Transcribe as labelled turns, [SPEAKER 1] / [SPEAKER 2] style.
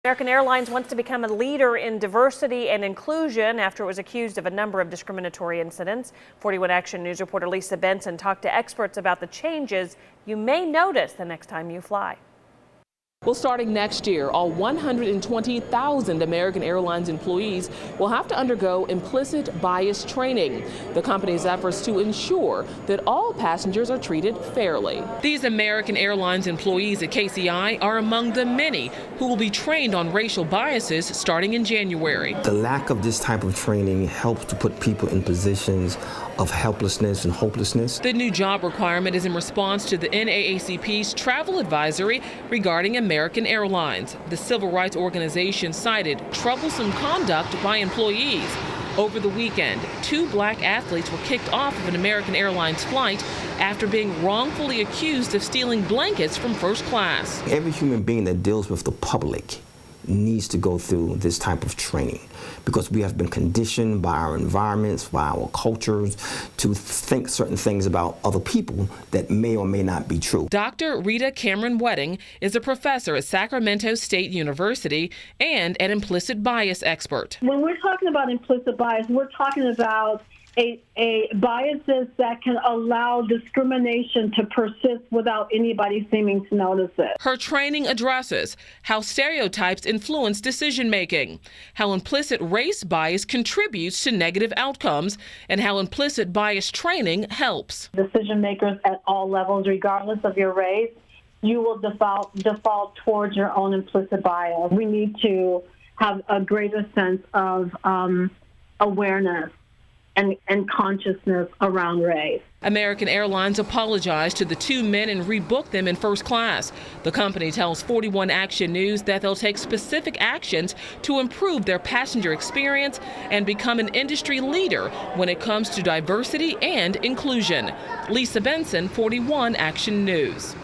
[SPEAKER 1] American Airlines wants to become a leader in diversity and inclusion after it was accused of a number of discriminatory incidents. 41 Action News reporter Lisa Benson talked to experts about the changes you may notice the next time you fly.
[SPEAKER 2] Well, starting next year, all 120,000 American Airlines employees will have to undergo implicit bias training, the company's efforts to ensure that all passengers are treated fairly. These American Airlines employees at KCI are among the many who will be trained on racial biases starting in January.
[SPEAKER 3] The lack of this type of training helps to put people in positions of helplessness and hopelessness.
[SPEAKER 2] The new job requirement is in response to the NAACP's travel advisory regarding American Airlines. The civil rights organization cited troublesome conduct by employees. Over the weekend, 2 black athletes were kicked off of an American Airlines flight after being wrongfully accused of stealing blankets from first class.
[SPEAKER 3] Every human being that deals with the public needs to go through this type of training because we have been conditioned by our environments, by our cultures, to think certain things about other people that may or may not be true.
[SPEAKER 2] Dr. Rita Cameron Wedding is a professor at Sacramento State University and an implicit bias expert.
[SPEAKER 4] When we're talking about implicit bias, we're talking about a biases that can allow discrimination to persist without anybody seeming to notice it.
[SPEAKER 2] Her training addresses how stereotypes influence decision-making, how implicit race bias contributes to negative outcomes, and how implicit bias training helps.
[SPEAKER 4] Decision makers at all levels, regardless of your race, you will default towards your own implicit bias. We need to have a greater sense of awareness and consciousness around race.
[SPEAKER 2] American Airlines apologized to the 2 men and rebooked them in first class. The company tells 41 Action News that they'll take specific actions to improve their passenger experience and become an industry leader when it comes to diversity and inclusion. Lisa Benson, 41 Action News.